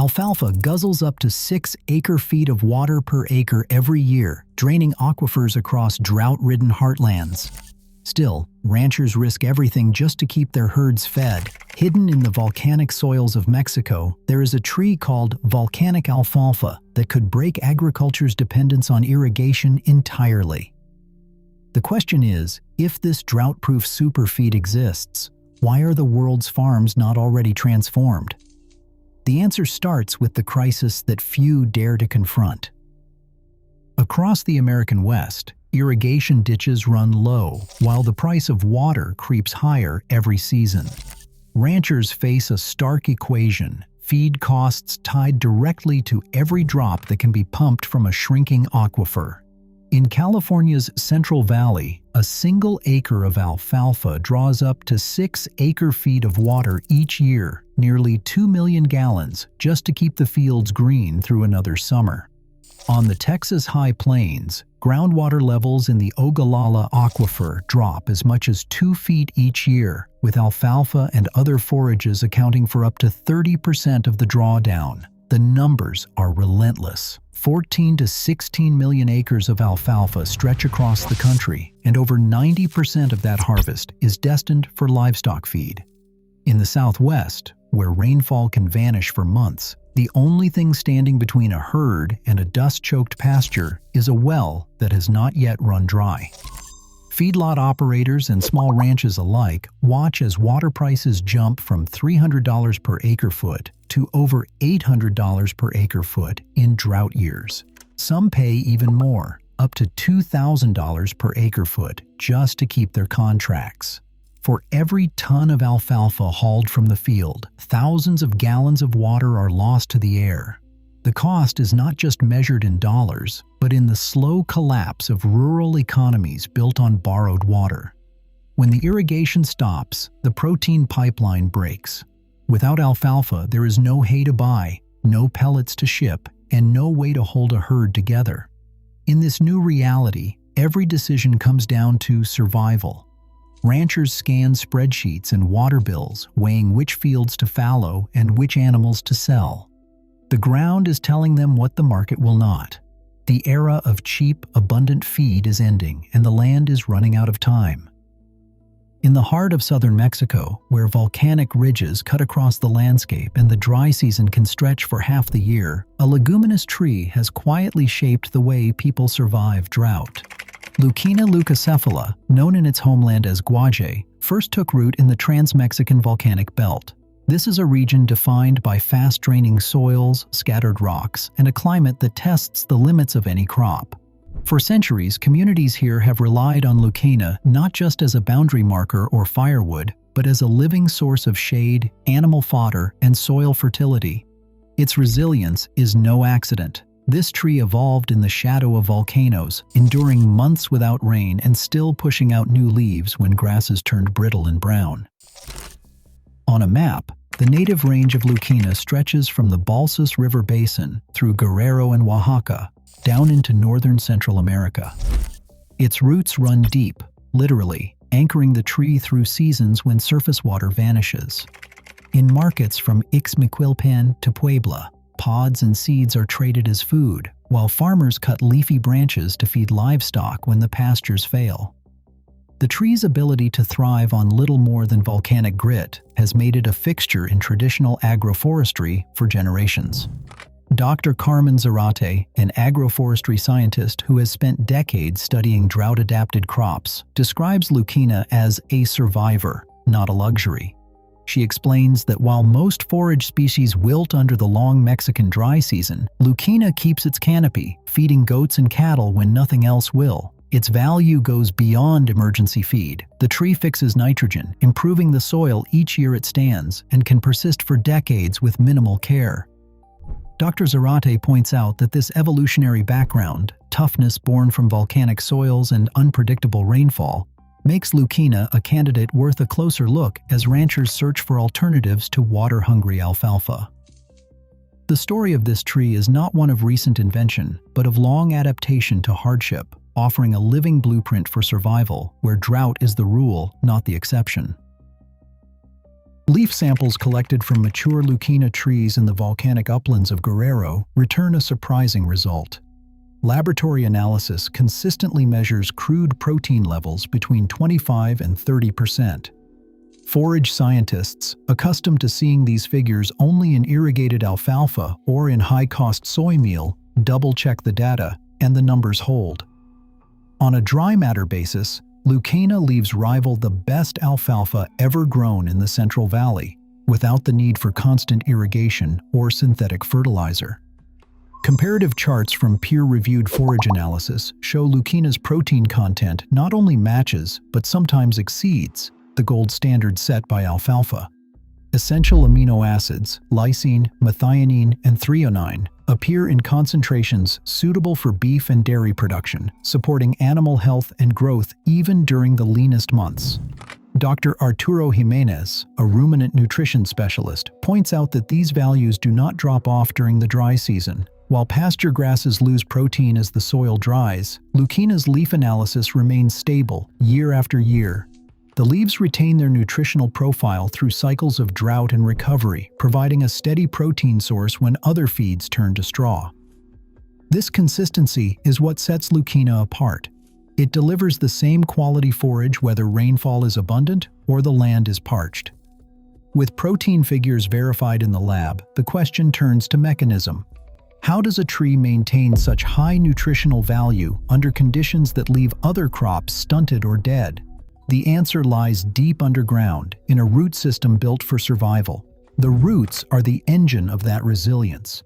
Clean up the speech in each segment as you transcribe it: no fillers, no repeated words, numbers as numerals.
Alfalfa guzzles up to 6 acre-feet of water per acre every year, draining aquifers across drought-ridden heartlands. Still, ranchers risk everything just to keep their herds fed. Hidden in the volcanic soils of Mexico, there is a tree called volcanic alfalfa that could break agriculture's dependence on irrigation entirely. The question is, if this drought-proof superfeed exists, why are the world's farms not already transformed? The answer starts with the crisis that few dare to confront. Across the American West, irrigation ditches run low, while the price of water creeps higher every season. Ranchers face a stark equation: feed costs tied directly to every drop that can be pumped from a shrinking aquifer. In California's Central Valley, a single acre of alfalfa draws up to 6 acre-feet of water each year, nearly 2 million gallons, just to keep the fields green through another summer. On the Texas High Plains, groundwater levels in the Ogallala Aquifer drop as much as 2 feet each year, with alfalfa and other forages accounting for up to 30% of the drawdown. The numbers are relentless. 14 to 16 million acres of alfalfa stretch across the country, and over 90% of that harvest is destined for livestock feed. In the Southwest, where rainfall can vanish for months, the only thing standing between a herd and a dust-choked pasture is a well that has not yet run dry. Feedlot operators and small ranches alike watch as water prices jump from $300 per acre-foot to over $800 per acre-foot in drought years. Some pay even more, up to $2,000 per acre-foot, just to keep their contracts. For every ton of alfalfa hauled from the field, thousands of gallons of water are lost to the air. The cost is not just measured in dollars, but in the slow collapse of rural economies built on borrowed water. When the irrigation stops, the protein pipeline breaks. Without alfalfa, there is no hay to buy, no pellets to ship, and no way to hold a herd together. In this new reality, every decision comes down to survival. Ranchers scan spreadsheets and water bills, weighing which fields to fallow and which animals to sell. The ground is telling them what the market will not. The era of cheap, abundant feed is ending, and the land is running out of time. In the heart of southern Mexico, where volcanic ridges cut across the landscape and the dry season can stretch for half the year, a leguminous tree has quietly shaped the way people survive drought. Leucaena leucocephala, known in its homeland as guaje, first took root in the Trans-Mexican volcanic belt. This is a region defined by fast-draining soils, scattered rocks, and a climate that tests the limits of any crop. For centuries, communities here have relied on leucaena not just as a boundary marker or firewood, but as a living source of shade, animal fodder, and soil fertility. Its resilience is no accident. This tree evolved in the shadow of volcanoes, enduring months without rain and still pushing out new leaves when grasses turned brittle and brown. On a map, the native range of leucaena stretches from the Balsas River Basin through Guerrero and Oaxaca, down into northern Central America. Its roots run deep, literally, anchoring the tree through seasons when surface water vanishes. In markets from Ixmiquilpan to Puebla, pods and seeds are traded as food, while farmers cut leafy branches to feed livestock when the pastures fail. The tree's ability to thrive on little more than volcanic grit has made it a fixture in traditional agroforestry for generations. Dr. Carmen Zarate, an agroforestry scientist who has spent decades studying drought-adapted crops, describes leucaena as a survivor, not a luxury. She explains that while most forage species wilt under the long Mexican dry season, leucaena keeps its canopy, feeding goats and cattle when nothing else will. Its value goes beyond emergency feed. The tree fixes nitrogen, improving the soil each year it stands, and can persist for decades with minimal care. Dr. Zarate points out that this evolutionary background, toughness born from volcanic soils and unpredictable rainfall, makes leucaena a candidate worth a closer look as ranchers search for alternatives to water-hungry alfalfa. The story of this tree is not one of recent invention, but of long adaptation to hardship, offering a living blueprint for survival where drought is the rule, not the exception. Leaf samples collected from mature Leucaena trees in the volcanic uplands of Guerrero return a surprising result. Laboratory analysis consistently measures crude protein levels between 25 and 30%. Forage scientists, accustomed to seeing these figures only in irrigated alfalfa or in high-cost soy meal, double-check the data, and the numbers hold. On a dry matter basis, Leucaena leaves rival the best alfalfa ever grown in the Central Valley, without the need for constant irrigation or synthetic fertilizer. Comparative charts from peer-reviewed forage analysis show Leucaena's protein content not only matches, but sometimes exceeds, the gold standard set by alfalfa. Essential amino acids, lysine, methionine, and threonine, appear in concentrations suitable for beef and dairy production, supporting animal health and growth even during the leanest months. Dr. Arturo Jimenez, a ruminant nutrition specialist, points out that these values do not drop off during the dry season. While pasture grasses lose protein as the soil dries, Leucaena's leaf analysis remains stable year after year. The leaves retain their nutritional profile through cycles of drought and recovery, providing a steady protein source when other feeds turn to straw. This consistency is what sets Leucaena apart. It delivers the same quality forage whether rainfall is abundant or the land is parched. With protein figures verified in the lab, the question turns to mechanism. How does a tree maintain such high nutritional value under conditions that leave other crops stunted or dead? The answer lies deep underground, in a root system built for survival. The roots are the engine of that resilience.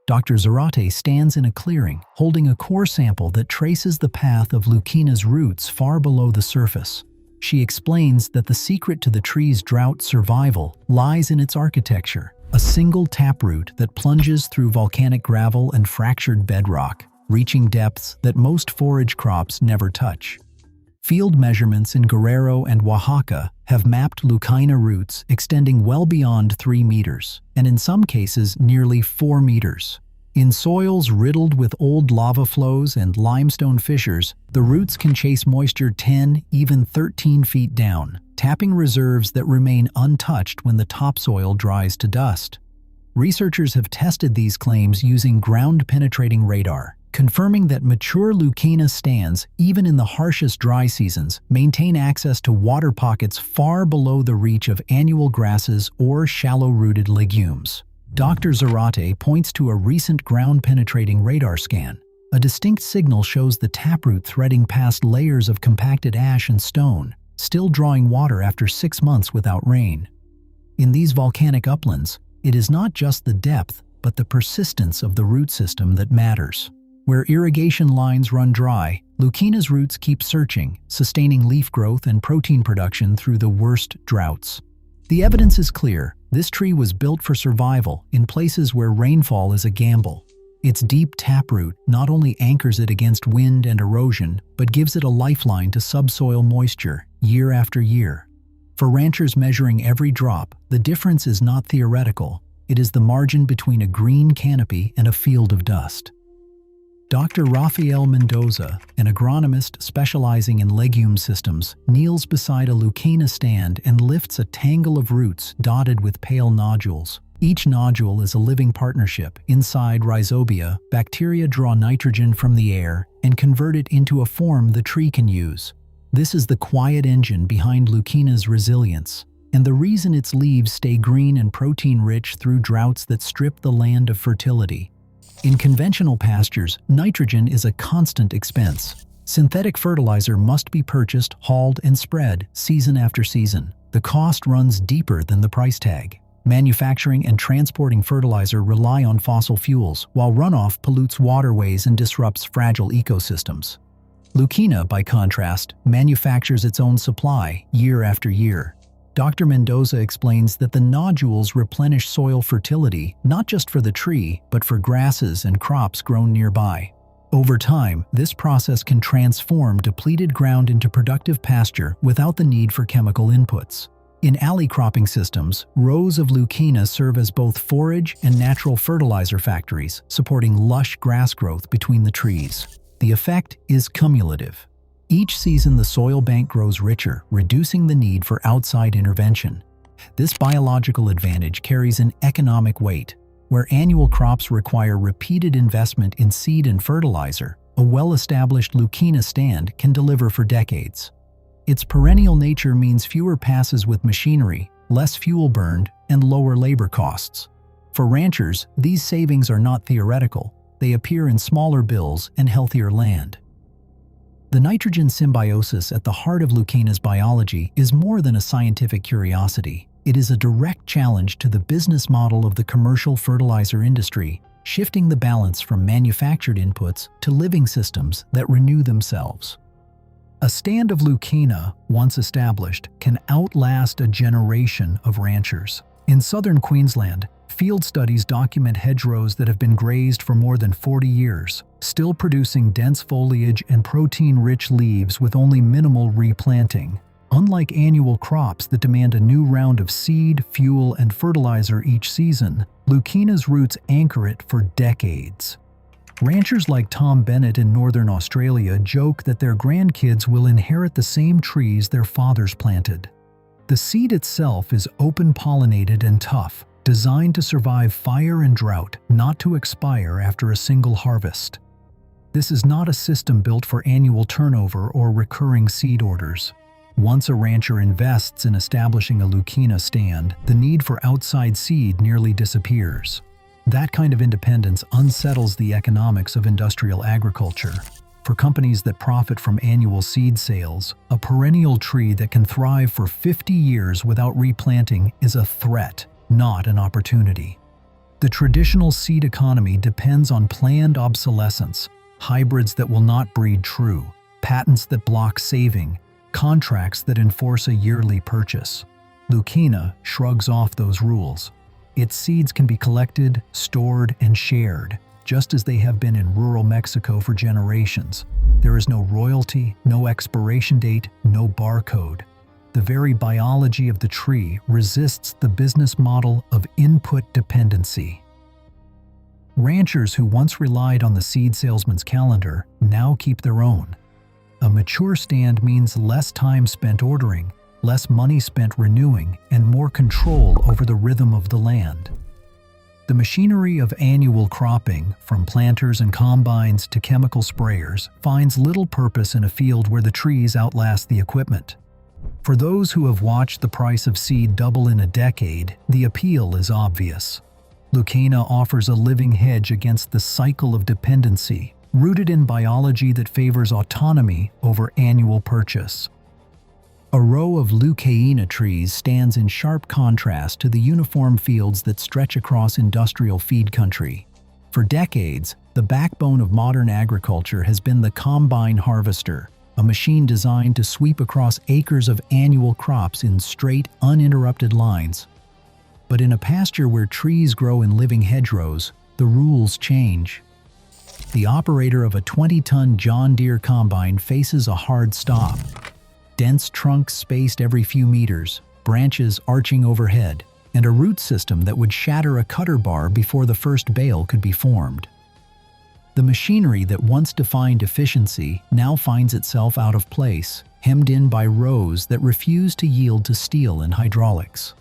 Dr. Zarate stands in a clearing, holding a core sample that traces the path of Leucaena's roots far below the surface. She explains that the secret to the tree's drought survival lies in its architecture, a single taproot that plunges through volcanic gravel and fractured bedrock, reaching depths that most forage crops never touch. Field measurements in Guerrero and Oaxaca have mapped Leucaena roots extending well beyond 3 meters, and in some cases nearly 4 meters. In soils riddled with old lava flows and limestone fissures, the roots can chase moisture 10, even 13 feet down, tapping reserves that remain untouched when the topsoil dries to dust. Researchers have tested these claims using ground-penetrating radar, confirming that mature Leucaena stands, even in the harshest dry seasons, maintain access to water pockets far below the reach of annual grasses or shallow-rooted legumes. Dr. Zarate points to a recent ground-penetrating radar scan. A distinct signal shows the taproot threading past layers of compacted ash and stone, still drawing water after 6 months without rain. In these volcanic uplands, it is not just the depth, but the persistence of the root system that matters. Where irrigation lines run dry, Leucaena's roots keep searching, sustaining leaf growth and protein production through the worst droughts. The evidence is clear. This tree was built for survival in places where rainfall is a gamble. Its deep taproot not only anchors it against wind and erosion, but gives it a lifeline to subsoil moisture year after year. For ranchers measuring every drop, the difference is not theoretical. It is the margin between a green canopy and a field of dust. Dr. Rafael Mendoza, an agronomist specializing in legume systems, kneels beside a Leucaena stand and lifts a tangle of roots dotted with pale nodules. Each nodule is a living partnership. Inside rhizobia, bacteria draw nitrogen from the air and convert it into a form the tree can use. This is the quiet engine behind Leucaena's resilience, and the reason its leaves stay green and protein-rich through droughts that strip the land of fertility. In conventional pastures, nitrogen is a constant expense. Synthetic fertilizer must be purchased, hauled, and spread season after season. The cost runs deeper than the price tag. Manufacturing and transporting fertilizer rely on fossil fuels, while runoff pollutes waterways and disrupts fragile ecosystems. Leucaena, by contrast, manufactures its own supply year after year. Dr. Mendoza explains that the nodules replenish soil fertility not just for the tree, but for grasses and crops grown nearby. Over time, this process can transform depleted ground into productive pasture without the need for chemical inputs. In alley cropping systems, rows of Leucaena serve as both forage and natural fertilizer factories, supporting lush grass growth between the trees. The effect is cumulative. Each season, the soil bank grows richer, reducing the need for outside intervention. This biological advantage carries an economic weight. Where annual crops require repeated investment in seed and fertilizer, a well-established Lucena stand can deliver for decades. Its perennial nature means fewer passes with machinery, less fuel burned, and lower labor costs. For ranchers, these savings are not theoretical. They appear in smaller bills and healthier land. The nitrogen symbiosis at the heart of Lucena's biology is more than a scientific curiosity. It is a direct challenge to the business model of the commercial fertilizer industry, shifting the balance from manufactured inputs to living systems that renew themselves. A stand of Lucena, once established, can outlast a generation of ranchers. In southern Queensland, field studies document hedgerows that have been grazed for more than 40 years, still producing dense foliage and protein-rich leaves with only minimal replanting. Unlike annual crops that demand a new round of seed, fuel, and fertilizer each season, Lucena's roots anchor it for decades. Ranchers like Tom Bennett in northern Australia joke that their grandkids will inherit the same trees their fathers planted. The seed itself is open-pollinated and tough, designed to survive fire and drought, not to expire after a single harvest. This is not a system built for annual turnover or recurring seed orders. Once a rancher invests in establishing a Lucena stand, the need for outside seed nearly disappears. That kind of independence unsettles the economics of industrial agriculture. For companies that profit from annual seed sales, a perennial tree that can thrive for 50 years without replanting is a threat, not an opportunity. The traditional seed economy depends on planned obsolescence, hybrids that will not breed true, patents that block saving, contracts that enforce a yearly purchase. Lucena shrugs off those rules. Its seeds can be collected, stored, and shared, just as they have been in rural Mexico for generations. There is no royalty, no expiration date, no barcode. The very biology of the tree resists the business model of input dependency. Ranchers who once relied on the seed salesman's calendar now keep their own. A mature stand means less time spent ordering, less money spent renewing, and more control over the rhythm of the land. The machinery of annual cropping, from planters and combines to chemical sprayers, finds little purpose in a field where the trees outlast the equipment. For those who have watched the price of seed double in a decade, the appeal is obvious. Lucena offers a living hedge against the cycle of dependency, rooted in biology that favors autonomy over annual purchase. A row of Lucena trees stands in sharp contrast to the uniform fields that stretch across industrial feed country. For decades, the backbone of modern agriculture has been the combine harvester, a machine designed to sweep across acres of annual crops in straight, uninterrupted lines. But in a pasture where trees grow in living hedgerows, the rules change. The operator of a 20-ton John Deere combine faces a hard stop. Dense trunks spaced every few meters, branches arching overhead, and a root system that would shatter a cutter bar before the first bale could be formed. The machinery that once defined efficiency now finds itself out of place, hemmed in by rows that refuse to yield to steel and hydraulics.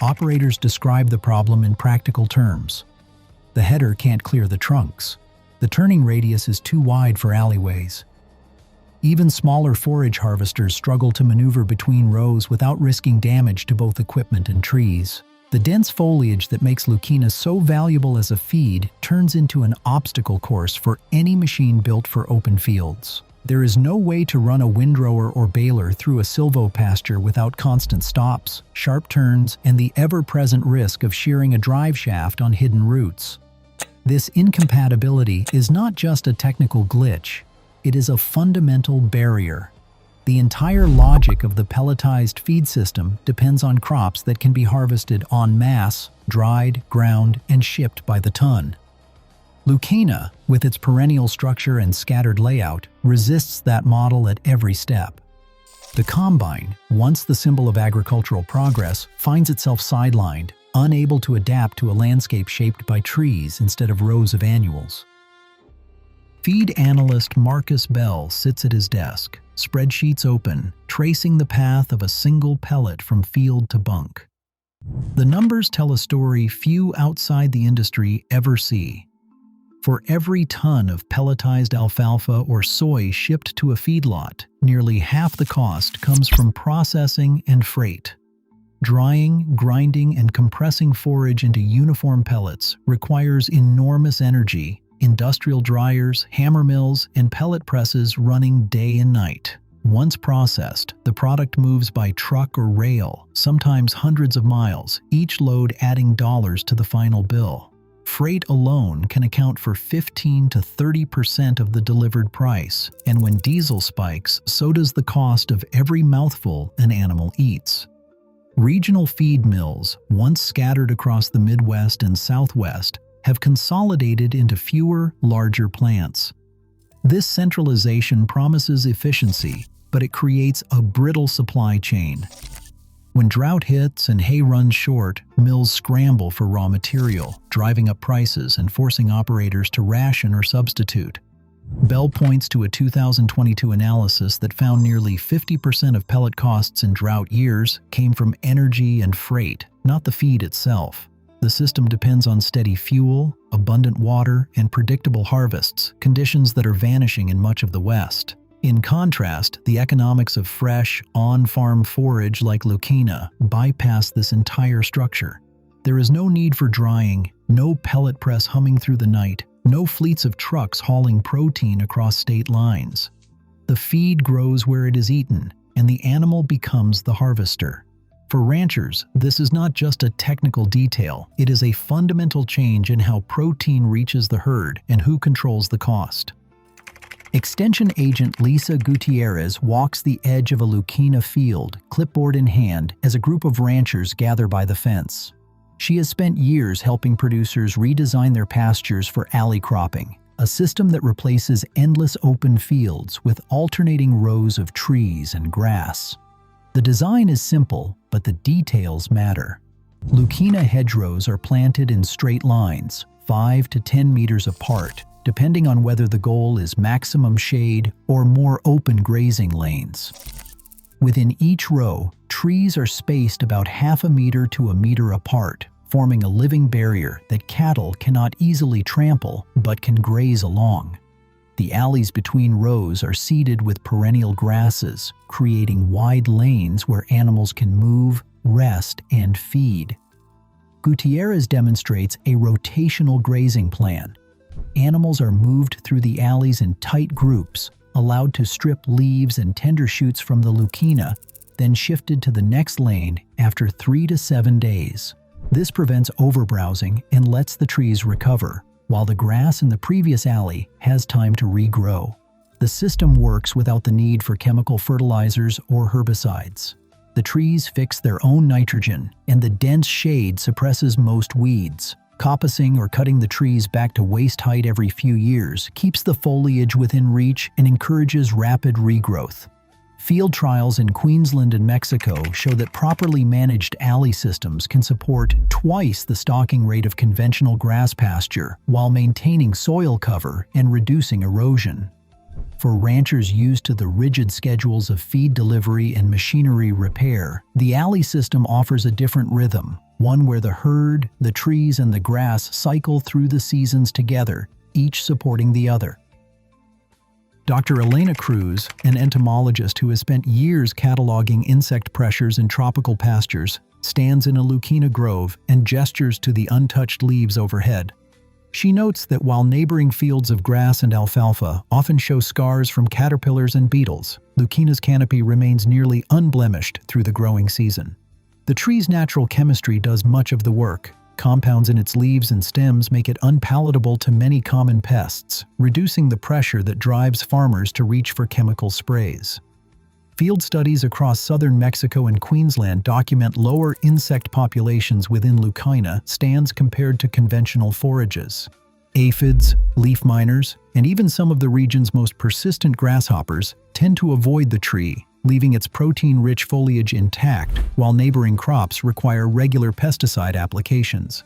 Operators describe the problem in practical terms. The header can't clear the trunks. The turning radius is too wide for alleyways. Even smaller forage harvesters struggle to maneuver between rows without risking damage to both equipment and trees. The dense foliage that makes Lucena so valuable as a feed turns into an obstacle course for any machine built for open fields. There is no way to run a windrower or baler through a silvopasture without constant stops, sharp turns, and the ever-present risk of shearing a drive shaft on hidden roots. This incompatibility is not just a technical glitch, it is a fundamental barrier. The entire logic of the pelletized feed system depends on crops that can be harvested en masse, dried, ground, and shipped by the ton. Lucena, with its perennial structure and scattered layout, resists that model at every step. The combine, once the symbol of agricultural progress, finds itself sidelined, unable to adapt to a landscape shaped by trees instead of rows of annuals. Feed analyst Marcus Bell sits at his desk, spreadsheets open, tracing the path of a single pellet from field to bunk. The numbers tell a story few outside the industry ever see. For every ton of pelletized alfalfa or soy shipped to a feedlot, nearly half the cost comes from processing and freight. Drying, grinding, and compressing forage into uniform pellets requires enormous energy, industrial dryers, hammer mills, and pellet presses running day and night. Once processed, the product moves by truck or rail, sometimes hundreds of miles, each load adding dollars to the final bill. Freight alone can account for 15 to 30% of the delivered price, and when diesel spikes, so does the cost of every mouthful an animal eats. Regional feed mills, once scattered across the Midwest and Southwest, have consolidated into fewer, larger plants. This centralization promises efficiency, but it creates a brittle supply chain. When drought hits and hay runs short, mills scramble for raw material, driving up prices and forcing operators to ration or substitute. Bell points to a 2022 analysis that found nearly 50% of pellet costs in drought years came from energy and freight, not the feed itself. The system depends on steady fuel, abundant water, and predictable harvests, conditions that are vanishing in much of the West. In contrast, the economics of fresh, on-farm forage like Lucina bypass this entire structure. There is no need for drying, no pellet press humming through the night, no fleets of trucks hauling protein across state lines. The feed grows where it is eaten, and the animal becomes the harvester. For ranchers, this is not just a technical detail, it is a fundamental change in how protein reaches the herd and who controls the cost. Extension agent Lisa Gutierrez walks the edge of a Lucina field, clipboard in hand, as a group of ranchers gather by the fence. She has spent years helping producers redesign their pastures for alley cropping, a system that replaces endless open fields with alternating rows of trees and grass. The design is simple, but the details matter. Lucina hedgerows are planted in straight lines, 5 to 10 meters apart, depending on whether the goal is maximum shade or more open grazing lanes. Within each row, trees are spaced about half a meter to a meter apart, forming a living barrier that cattle cannot easily trample but can graze along. The alleys between rows are seeded with perennial grasses, creating wide lanes where animals can move, rest, and feed. Gutierrez demonstrates a rotational grazing plan. Animals are moved through the alleys in tight groups, allowed to strip leaves and tender shoots from the Lucina, then shifted to the next lane after 3 to 7 days. This prevents overbrowsing and lets the trees recover, while the grass in the previous alley has time to regrow. The system works without the need for chemical fertilizers or herbicides. The trees fix their own nitrogen, and the dense shade suppresses most weeds. Coppicing or cutting the trees back to waist height every few years keeps the foliage within reach and encourages rapid regrowth. Field trials in Queensland and Mexico show that properly managed alley systems can support twice the stocking rate of conventional grass pasture while maintaining soil cover and reducing erosion. For ranchers used to the rigid schedules of feed delivery and machinery repair, the alley system offers a different rhythm, one where the herd, the trees, and the grass cycle through the seasons together, each supporting the other. Dr. Elena Cruz, an entomologist who has spent years cataloging insect pressures in tropical pastures, stands in a Lucina grove and gestures to the untouched leaves overhead. She notes that while neighboring fields of grass and alfalfa often show scars from caterpillars and beetles, Lucina's canopy remains nearly unblemished through the growing season. The tree's natural chemistry does much of the work. Compounds in its leaves and stems make it unpalatable to many common pests, reducing the pressure that drives farmers to reach for chemical sprays. Field studies across southern Mexico and Queensland document lower insect populations within Lucina stands compared to conventional forages. Aphids, leaf miners, and even some of the region's most persistent grasshoppers tend to avoid the tree, leaving its protein-rich foliage intact, while neighboring crops require regular pesticide applications.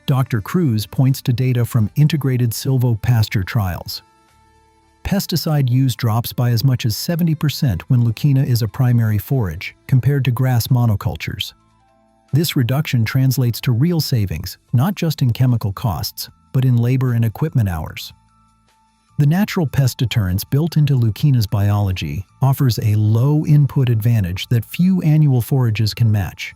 Dr. Cruz points to data from integrated silvopasture trials. Pesticide use drops by as much as 70% when Lucina is a primary forage, compared to grass monocultures. This reduction translates to real savings, not just in chemical costs, but in labor and equipment hours. The natural pest deterrence built into Lucchina's biology offers a low-input advantage that few annual forages can match.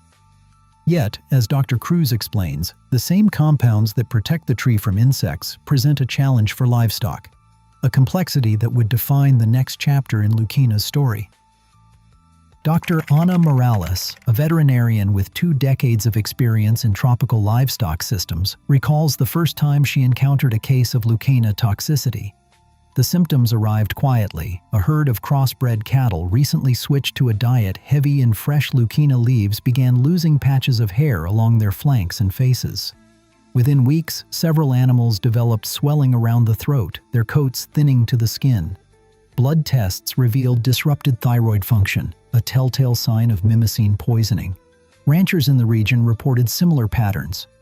Yet, as Dr. Cruz explains, the same compounds that protect the tree from insects present a challenge for livestock, a complexity that would define the next chapter in Lucchina's story. Dr. Ana Morales, a veterinarian with 2 decades of experience in tropical livestock systems, recalls the first time she encountered a case of Lucchina toxicity. The symptoms arrived quietly. A herd of crossbred cattle recently switched to a diet heavy in fresh Lucchina leaves began losing patches of hair along their flanks and faces. Within weeks, several animals developed swelling around the throat, their coats thinning to the skin. Blood tests revealed disrupted thyroid function, a telltale sign of mimicine poisoning. Ranchers in the region reported similar patterns,